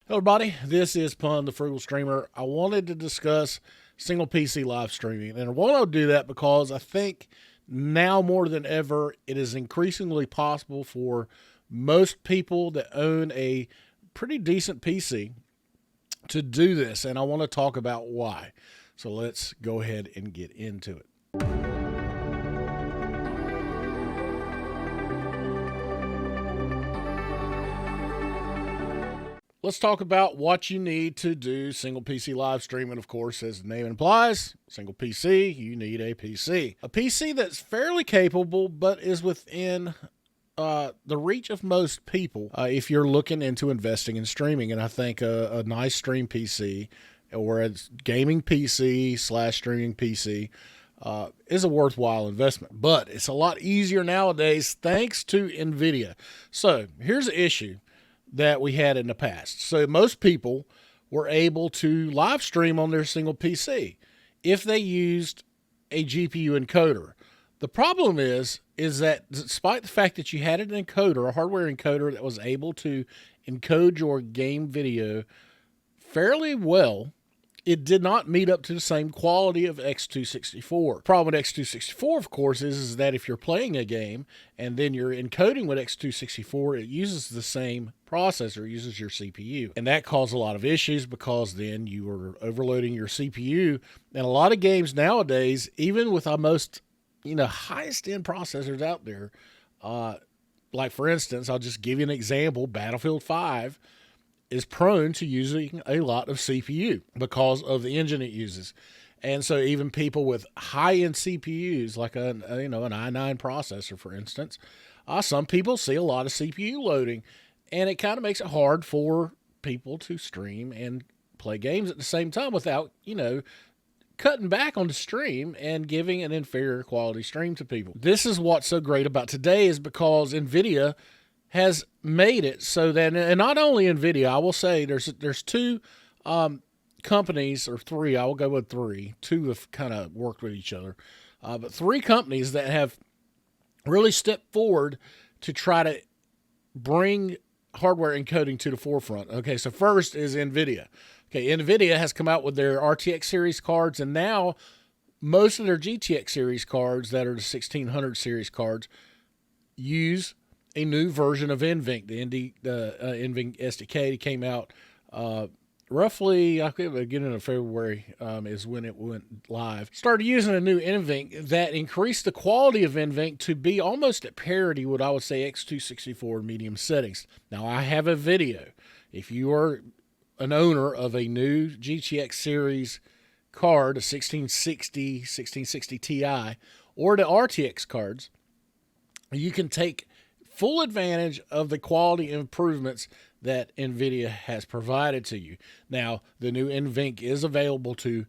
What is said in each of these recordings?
Hello everybody, this is Pun, the Frugal Streamer. I wanted to discuss single PC live streaming, and I want to do that because I think now more than ever, it is increasingly possible for most people that own a pretty decent PC to do this, and I want to talk about why. So let's go ahead and get into it. Let's talk about what you need to do single PC live streaming. Of course, as the name implies, single PC, you need a PC. A PC that's fairly capable, but is within the reach of most people if you're looking into investing in streaming. And I think a nice stream PC or a gaming PC / streaming PC is a worthwhile investment. But it's a lot easier nowadays thanks to Nvidia. So here's the issue that we had in the past. So most people were able to live stream on their single PC if they used a GPU encoder. The problem is that despite the fact that you had an encoder, a hardware encoder that was able to encode your game video fairly well, it did not meet up to the same quality of X264. The problem with X264, of course, is that if you're playing a game and then you're encoding with X264, it uses the same processor, it uses your CPU. And that caused a lot of issues because then you are overloading your CPU. And a lot of games nowadays, even with our most, highest end processors out there, like for instance, I'll just give you an example, Battlefield 5, is prone to using a lot of CPU because of the engine it uses. And so even people with high-end CPUs, like an i9 processor, for instance, some people see a lot of CPU loading, and it kind of makes it hard for people to stream and play games at the same time without, cutting back on the stream and giving an inferior quality stream to people. This is what's so great about today is because Nvidia has made it so that, and not only Nvidia, I will say there's two companies, or three, I will go with three. Two have kind of worked with each other, but three companies that have really stepped forward to try to bring hardware encoding to the forefront. Okay, so first is Nvidia. Okay, Nvidia has come out with their RTX series cards, and now most of their GTX series cards that are the 1600 series cards use a new version of NVENC. The NVENC SDK came out roughly, I think, beginning of February is when it went live. Started using a new NVENC that increased the quality of NVENC to be almost at parity with, I would say, X264 medium settings. Now, I have a video. If you are an owner of a new GTX series card, a 1660 Ti, or the RTX cards, you can take full advantage of the quality improvements that Nvidia has provided to you. Now, the new NVENC is available to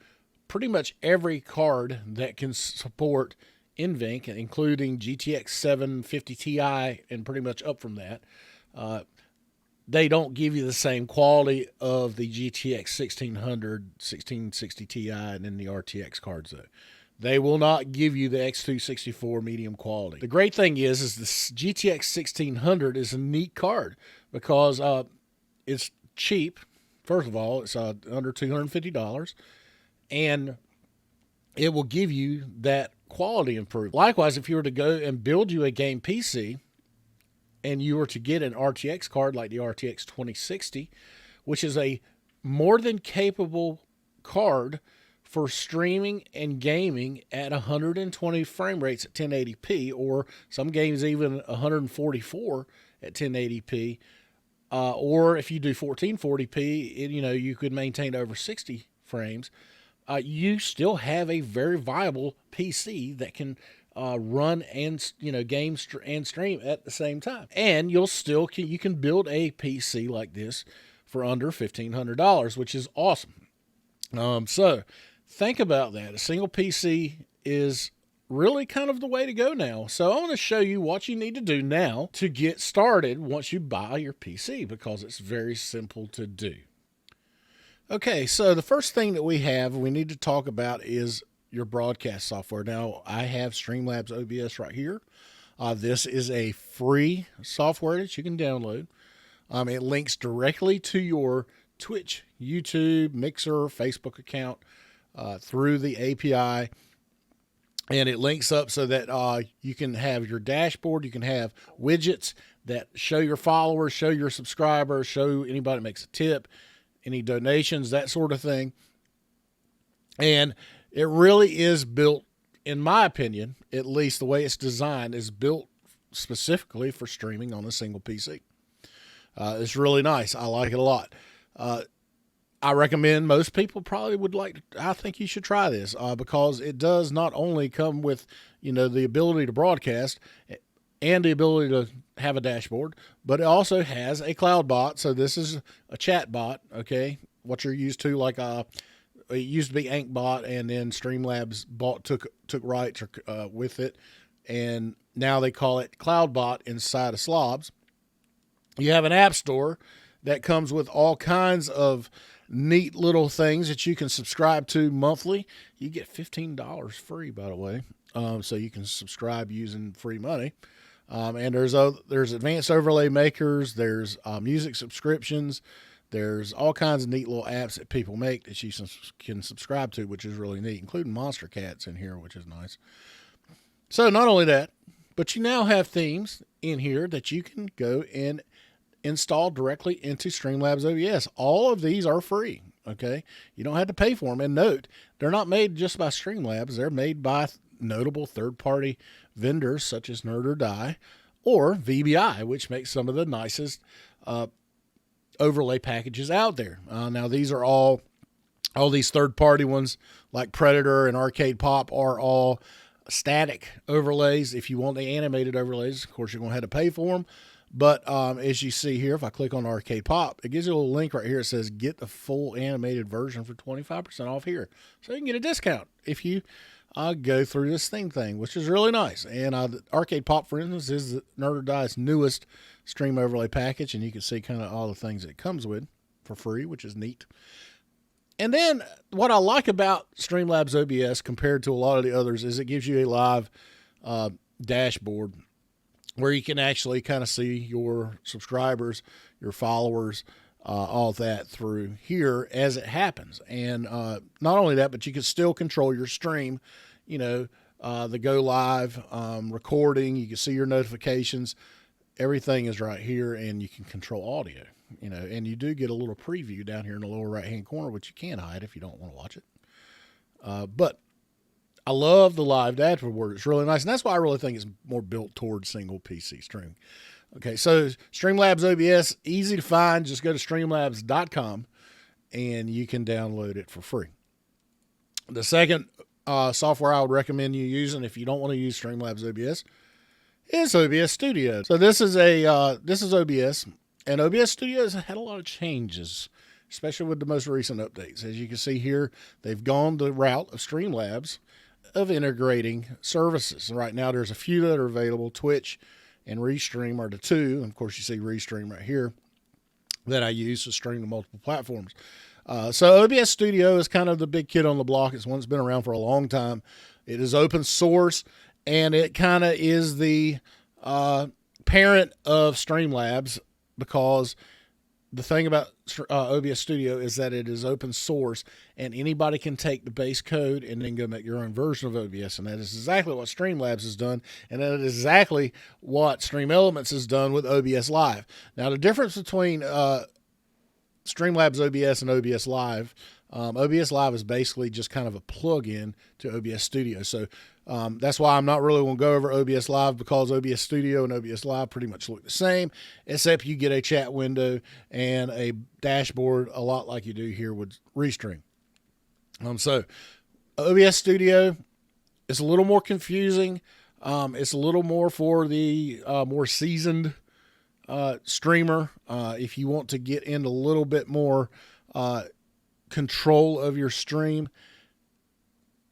pretty much every card that can support NVENC, including GTX 750 Ti and pretty much up from that. They don't give you the same quality of the GTX 1600, 1660 Ti, and then the RTX cards, though. They will not give you the X264 medium quality. The great thing is the GTX 1600 is a neat card because it's cheap. First of all, it's under $250, and it will give you that quality improvement. Likewise, if you were to go and build you a game PC and you were to get an RTX card like the RTX 2060, which is a more than capable card for streaming and gaming at 120 frame rates at 1080p, or some games even 144 at 1080p, or if you do 1440p, you could maintain over 60 frames. You still have a very viable PC that can run and games and stream at the same time, and you can build a PC like this for under $1,500, which is awesome. So think about that. A single PC is really kind of the way to go now. So I want to show you what you need to do now to get started once you buy your PC, because it's very simple to do. Okay, so the first thing that we need to talk about is your broadcast software. Now, I have Streamlabs OBS right here. This is a free software that you can download. It links directly to your Twitch, YouTube, Mixer, Facebook account through the API. And it links up so that you can have your dashboard. You can have widgets that show your followers, show your subscribers, show anybody that makes a tip, any donations, that sort of thing. And it really is built, in my opinion, at least the way it's designed, is built specifically for streaming on a single PC. It's really nice. I like it a lot. I recommend most people probably would like, I think you should try this because it does not only come with, the ability to broadcast and the ability to have a dashboard, but it also has a cloud bot. So this is a chat bot, okay? What you're used to, like it used to be AnkBot, and then Streamlabs took rights with it, and now they call it CloudBot inside of Slobs. You have an app store that comes with all kinds of neat little things that you can subscribe to monthly. You get $15 free, by the way, so you can subscribe using free money. And there's advanced overlay makers, there's music subscriptions, there's all kinds of neat little apps that people make that you can subscribe to, which is really neat, including Monster Cats in here, which is nice. So not only that, but you now have themes in here that you can go and install directly into Streamlabs OBS. All of these are free, okay? You don't have to pay for them. And note, they're not made just by Streamlabs. They're made by notable third-party vendors such as Nerd or Die or VBI, which makes some of the nicest overlay packages out there. Now, these are all these third-party ones like Predator and Arcade Pop are all static overlays. If you want the animated overlays, of course, you're going to have to pay for them. But as you see here, if I click on Arcade Pop, it gives you a little link right here. It says, get the full animated version for 25% off here. So you can get a discount if you go through this thing, which is really nice. And Arcade Pop, for instance, is Nerd or Die's newest stream overlay package. And you can see kind of all the things it comes with for free, which is neat. And then what I like about Streamlabs OBS compared to a lot of the others is it gives you a live dashboard where you can actually kind of see your subscribers, your followers, all that through here as it happens. And not only that, but you can still control your stream, the go live recording. You can see your notifications. Everything is right here, and you can control audio, and you do get a little preview down here in the lower right-hand corner, which you can hide if you don't want to watch it. But I love the live dashboard. It's really nice. And that's why I really think it's more built towards single PC streaming. Okay, so Streamlabs OBS, easy to find. Just go to streamlabs.com and you can download it for free. The second software I would recommend you using if you don't want to use Streamlabs OBS is OBS Studio. So this is OBS, and OBS Studio has had a lot of changes, especially with the most recent updates. As you can see here, they've gone the route of Streamlabs of integrating services. And right now there's a few that are available. Twitch and Restream are the two. And of course you see Restream right here that I use to stream to multiple platforms. So OBS Studio is kind of the big kid on the block. It's one that's been around for a long time. It is open source, and it kind of is the parent of Streamlabs, because the thing about OBS Studio is that it is open source, and anybody can take the base code and then go make your own version of OBS. And that is exactly what Streamlabs has done, and that is exactly what Stream Elements has done with OBS Live. Now, the difference between Streamlabs OBS and OBS Live, OBS Live is basically just kind of a plug-in to OBS Studio. So that's why I'm not really going to go over OBS Live, because OBS Studio and OBS Live pretty much look the same, except you get a chat window and a dashboard a lot like you do here with Restream. So OBS Studio is a little more confusing. It's a little more for the more seasoned streamer. If you want to get into a little bit more control of your stream,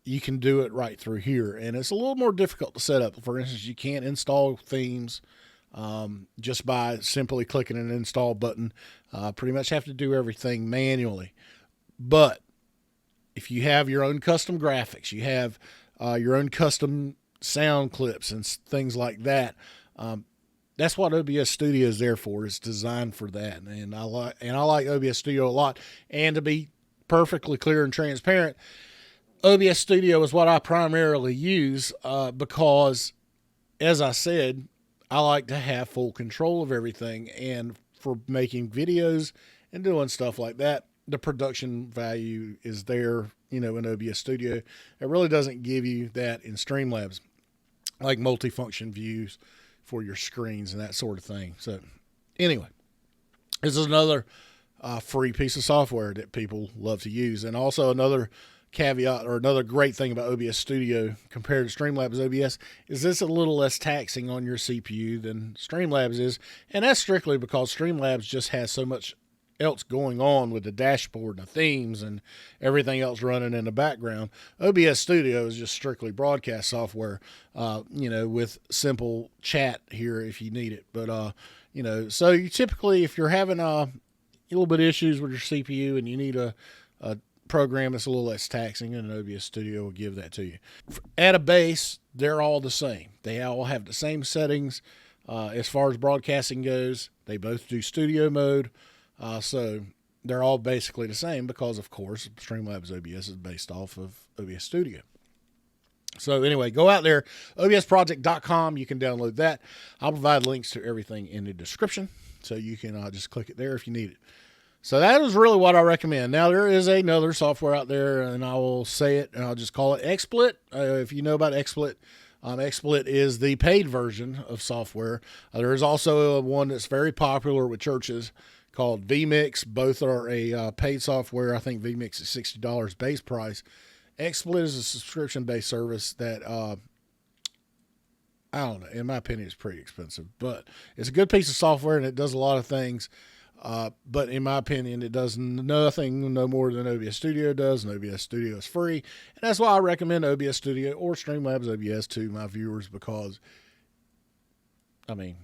you can do it right through here. And it's a little more difficult to set up. For instance, you can't install themes just by simply clicking an install button. Pretty much have to do everything manually. But if you have your own custom graphics, you have your own custom sound clips and things like that, that's what OBS Studio is there for. It's designed for that, and I like OBS Studio a lot. And to be perfectly clear and transparent, OBS Studio is what I primarily use because, as I said, I like to have full control of everything, and for making videos and doing stuff like that, the production value is there, in OBS Studio. It really doesn't give you that in Streamlabs, like multifunction views for your screens and that sort of thing. So anyway, this is another free piece of software that people love to use. And also another caveat, or another great thing about OBS Studio compared to Streamlabs OBS, is this a little less taxing on your CPU than Streamlabs is. And that's strictly because Streamlabs just has so much else going on with the dashboard and the themes and everything else running in the background. OBS Studio is just strictly broadcast software, with simple chat here if you need it. But, so you typically, if you're having a little bit of issues with your CPU and you need a program that's a little less taxing, and OBS Studio will give that to you. At a base, they're all the same. They all have the same settings as far as broadcasting goes. They both do studio mode. So they're all basically the same because, of course, Streamlabs OBS is based off of OBS Studio. So anyway, go out there, obsproject.com. You can download that. I'll provide links to everything in the description, so you can just click it there if you need it. So that is really what I recommend. Now, there is another software out there, and I will say it, and I'll just call it XSplit. If you know about XSplit, XSplit is the paid version of software. There is also one that's very popular with churches called vMix. Both are a paid software. I think vMix is $60 base price. XSplit is a subscription-based service that, I don't know, in my opinion, it's pretty expensive. But it's a good piece of software, and it does a lot of things. But in my opinion, it does nothing no more than OBS Studio does, and OBS Studio is free. And that's why I recommend OBS Studio or Streamlabs OBS to my viewers, because, you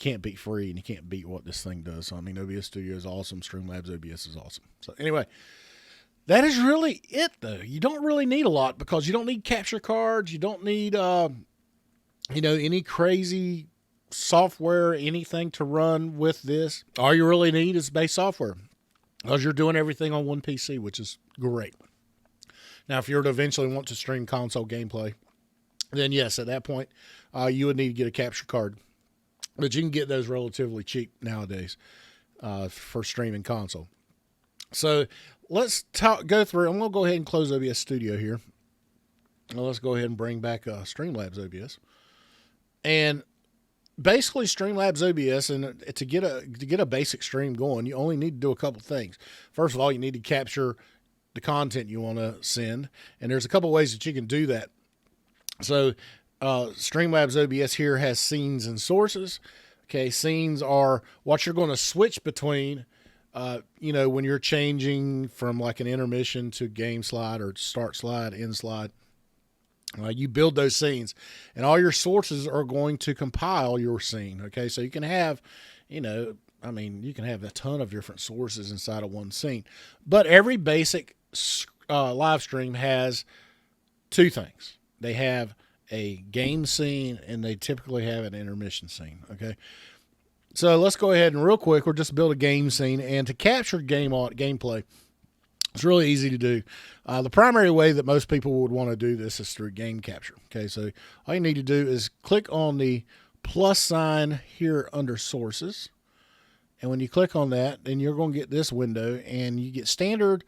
can't beat free, and you can't beat what this thing does. So, OBS Studio is awesome. Streamlabs OBS is awesome. So anyway, that is really it, though. You don't really need a lot, because you don't need capture cards. You don't need, any crazy software, anything to run with this. All you really need is base software, because you're doing everything on one PC, which is great. Now, if you were to eventually want to stream console gameplay, then yes, at that point, you would need to get a capture card. But you can get those relatively cheap nowadays for streaming console. So let's go through. I'm going to go ahead and close OBS Studio here. Now let's go ahead and bring back Streamlabs OBS. And basically, Streamlabs OBS, and to get a basic stream going, you only need to do a couple things. First of all, you need to capture the content you want to send, and there's a couple ways that you can do that. So Streamlabs OBS here has scenes and sources. Okay, scenes are what you're going to switch between, when you're changing from like an intermission to game slide or start slide, end slide. You build those scenes, and all your sources are going to compile your scene. Okay, so you can have, you can have a ton of different sources inside of one scene. But every basic live stream has two things. They have a game scene, and they typically have an intermission scene. Okay, so let's go ahead and real quick, we'll just build a game scene, and to capture gameplay, it's really easy to do. The primary way that most people would want to do this is through game capture. Okay, so all you need to do is click on the plus sign here under sources. And when you click on that, then you're going to get this window, and you get standard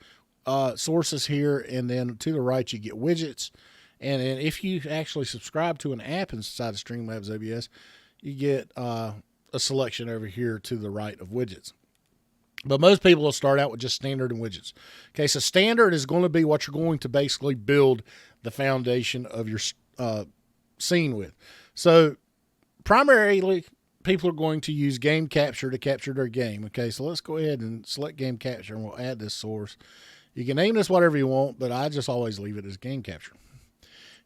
sources here, and then to the right you get widgets. And then if you actually subscribe to an app inside of Streamlabs OBS, you get a selection over here to the right of widgets. But most people will start out with just standard and widgets. Okay, so standard is going to be what you're going to basically build the foundation of your scene with. So primarily, people are going to use game capture to capture their game. Okay, so let's go ahead and select game capture, and we'll add this source. You can name this whatever you want, but I just always leave it as game capture.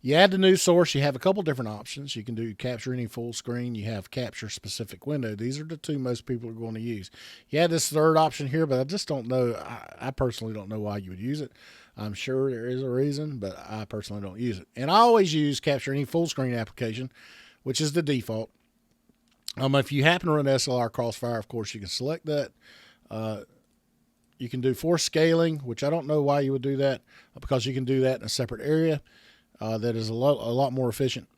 You add the new source, you have a couple different options. You can do capture any full screen. You have capture specific window. These are the two most people are going to use. You have this third option here, but I just don't know. I personally don't know why you would use it. I'm sure there is a reason, but I personally don't use it. And I always use capture any full screen application, which is the default. If you happen to run SLR Crossfire, of course, you can select that. You can do force scaling, which I don't know why you would do that, because you can do that in a separate area that is a lot more efficient.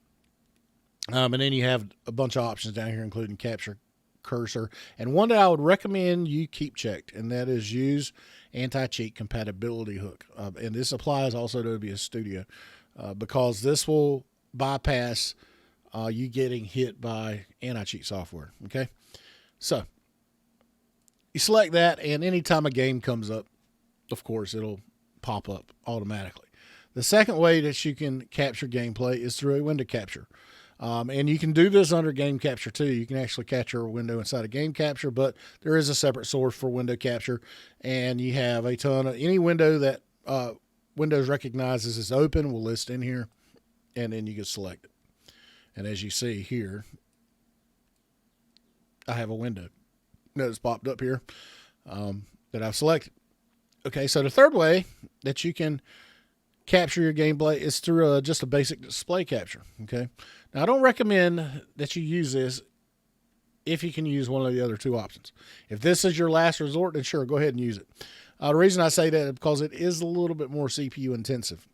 And then you have a bunch of options down here, including capture cursor. And one that I would recommend you keep checked, and that is use anti-cheat compatibility hook. And this applies also to OBS Studio because this will bypass you getting hit by anti-cheat software. Okay, so you select that, and anytime a game comes up, of course, it'll pop up automatically. The second way that you can capture gameplay is through a window capture. And you can do this under game capture too. You can actually capture a window inside of game capture, but there is a separate source for window capture. And you have a ton of any window that Windows recognizes as open will list in here, and then you can select it. And as you see here, I have a window that's popped up here that I've selected. Okay, so the third way that you can capture your gameplay is through just a basic display capture. Okay, now I don't recommend that you use this if you can use one of the other two options. If this is your last resort, then sure, go ahead and use it. The reason I say that is because it is a little bit more CPU intensive.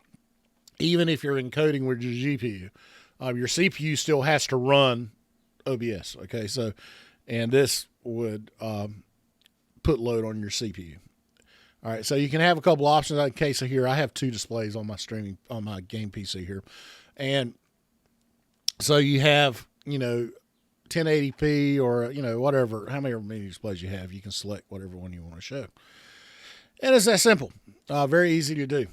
Even if you're encoding with your GPU, your CPU still has to run OBS. Okay, so and this would put load on your CPU. All right, so you can have a couple options. In case of here, I have two displays on my game PC here, and so you have 1080p or whatever, how many displays you have. You can select whatever one you want to show, and it's that simple. Very easy to do.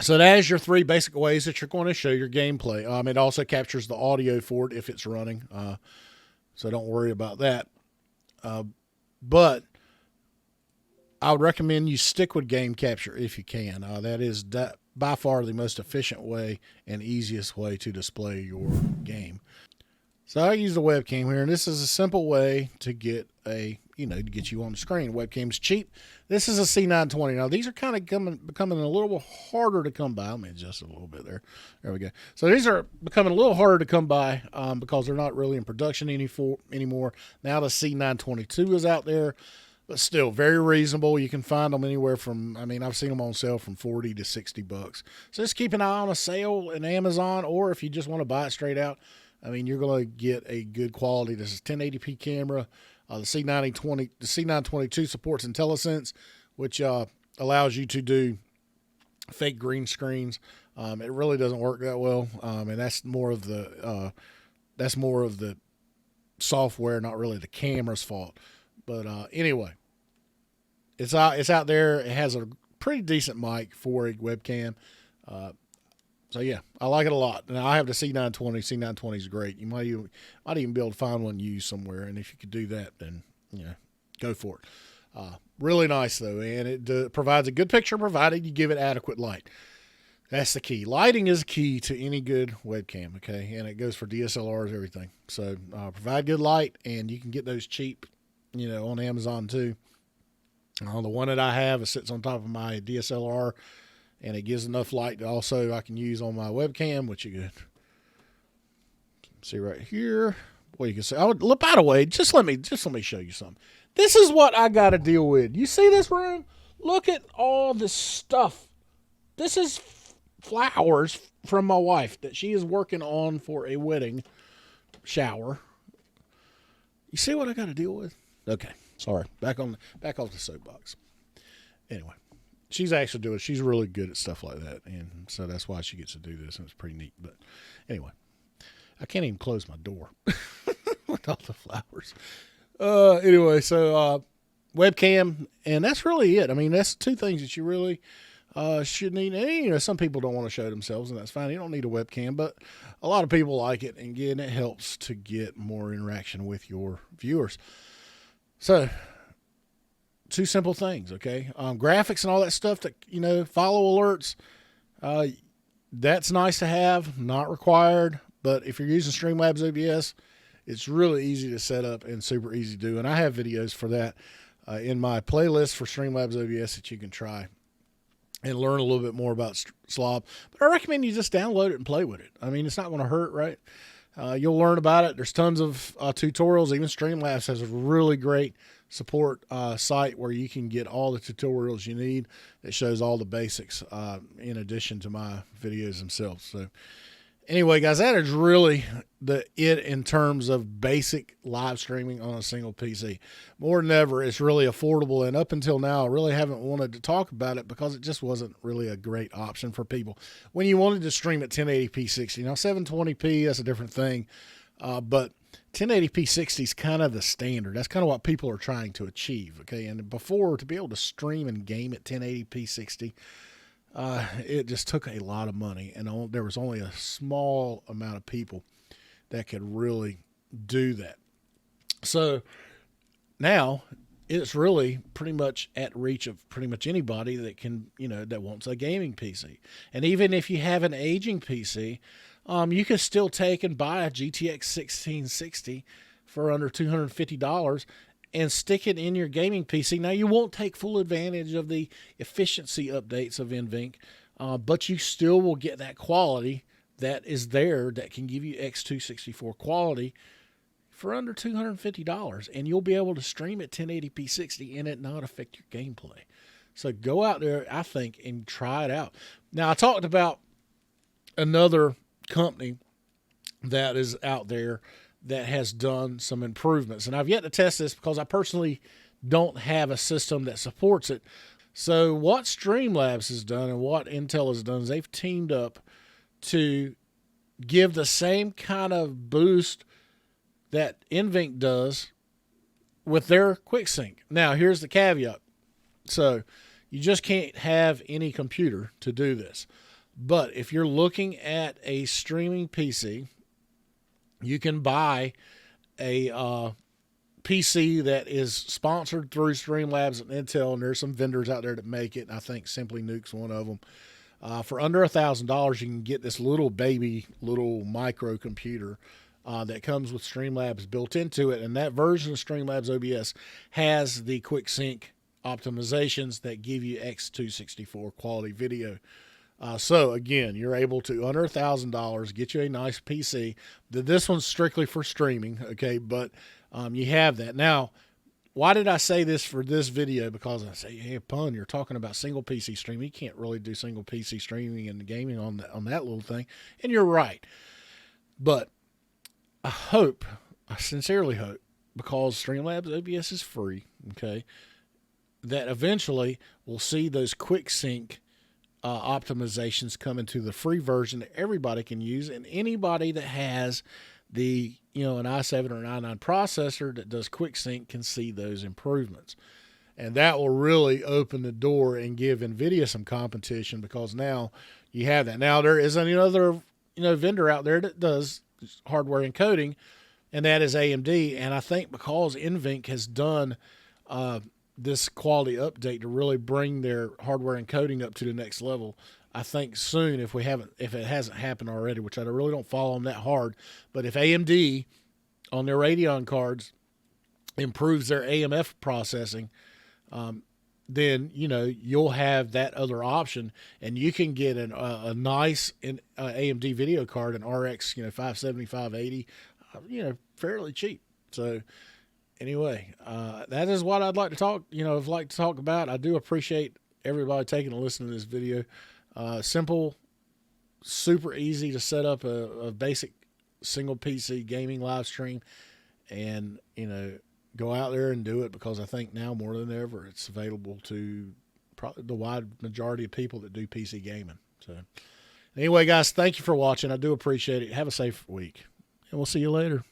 So that is your three basic ways that you're going to show your gameplay. It also captures the audio for it if it's running, so don't worry about that. But I would recommend you stick with game capture if you can. That is by far the most efficient way and easiest way to display your game. So I use the webcam here, and this is a simple way to get to get you on the screen. Webcam's cheap. This is a C920. Now these are kind of becoming a little harder to come by. Let me adjust it a little bit there. There we go. So these are becoming a little harder to come by because they're not really in production anymore. Now the C922 is out there, but still very reasonable. You can find them anywhere from, I've seen them on sale from $40 to $60. So just keep an eye on a sale in Amazon, or if you just want to buy it straight out, you're going to get a good quality. This is 1080p camera. The C922 supports IntelliSense, which allows you to do fake green screens. It really doesn't work that well, and that's more of the software, not really the camera's fault. But anyway, it's out there. It has a pretty decent mic for a webcam. So yeah, I like it a lot. Now I have the C920. C920 is great. You might even be able to find one used somewhere. And if you could do that, then go for it. Really nice though, and it provides a good picture provided you give it adequate light. That's the key. Lighting is key to any good webcam. Okay, and it goes for DSLRs, everything. So provide good light, and you can get those cheap, on Amazon too. The one that I have, it sits on top of my DSLR. And it gives enough light to also I can use on my webcam, which you can see right here. Well, you can see. Look, by the way, just let me show you something. This is what I got to deal with. You see this room? Look at all this stuff. This is flowers from my wife that she is working on for a wedding shower. You see what I got to deal with? Okay, sorry. Back off the soapbox. Anyway. She's really good at stuff like that, and so that's why she gets to do this, and it's pretty neat. But anyway, I can't even close my door with all the flowers. Anyway, so webcam, and that's really it. That's two things that you really should need. And, some people don't want to show themselves, and that's fine. You don't need a webcam, but a lot of people like it, and again, it helps to get more interaction with your viewers. So two simple things, okay? Graphics and all that stuff that, follow alerts, that's nice to have, not required. But if you're using Streamlabs OBS, it's really easy to set up and super easy to do. And I have videos for that in my playlist for Streamlabs OBS that you can try and learn a little bit more about Slob. But I recommend you just download it and play with it. It's not going to hurt, right? You'll learn about it. There's tons of tutorials. Even Streamlabs has a really great support site where you can get all the tutorials you need. It shows all the basics in addition to my videos themselves. So anyway, guys, that is really it in terms of basic live streaming on a single PC. More than ever, it's really affordable, and up until now, I really haven't wanted to talk about it because it just wasn't really a great option for people. When you wanted to stream at 1080p 60, now 720p, that's a different thing, but 1080p 60 is kind of the standard. That's kind of what people are trying to achieve, okay? And before, to be able to stream and game at 1080p 60, it just took a lot of money, and there was only a small amount of people that could really do that. So now it's really pretty much at reach of pretty much anybody that can, that wants a gaming PC. And even if you have an aging PC, you can still take and buy a GTX 1660 for under $250 and stick it in your gaming PC. Now, you won't take full advantage of the efficiency updates of NVENC, but you still will get that quality that is there that can give you X264 quality for under $250, and you'll be able to stream at 1080p 60 and it not affect your gameplay. So go out there, I think, and try it out. Now, I talked about another company that is out there that has done some improvements, and I've yet to test this because I personally don't have a system that supports it. So what Streamlabs has done and what Intel has done is they've teamed up to give the same kind of boost that NVENC does with their QuickSync. Now, here's the caveat. So you just can't have any computer to do this. But if you're looking at a streaming PC, you can buy a PC that is sponsored through Streamlabs and Intel, and there's some vendors out there that make it, and I think Simply Nuke's one of them. For under $1,000, you can get this little micro computer that comes with Streamlabs built into it, and that version of Streamlabs OBS has the QuickSync optimizations that give you X264 quality video. So again, you're able to, under $1,000, get you a nice PC. This one's strictly for streaming, okay, but you have that. Now, why did I say this for this video? Because I say, hey, Pun, you're talking about single PC streaming. You can't really do single PC streaming and gaming on that little thing. And you're right. But I sincerely hope, because Streamlabs OBS is free, okay, that eventually we'll see those QuickSync optimizations come into the free version that everybody can use, and anybody that has the an i7 or an i9 processor that does QuickSync can see those improvements, and that will really open the door and give Nvidia some competition, because now you have that. Now there is another vendor out there that does hardware encoding, and that is AMD. And I think because NVENC has done this quality update to really bring their hardware encoding up to the next level, I think soon, if it hasn't happened already, which I really don't follow them that hard, but if AMD on their Radeon cards improves their AMF processing, then you'll have that other option, and you can get a nice AMD video card, an RX 570, 580, fairly cheap. So anyway, that is what I'd like to talk about. I do appreciate everybody taking a listen to this video. Simple, super easy to set up a basic single PC gaming live stream, and go out there and do it, because I think now more than ever it's available to probably the wide majority of people that do PC gaming. So anyway, guys, thank you for watching. I do appreciate it. Have a safe week, and we'll see you later.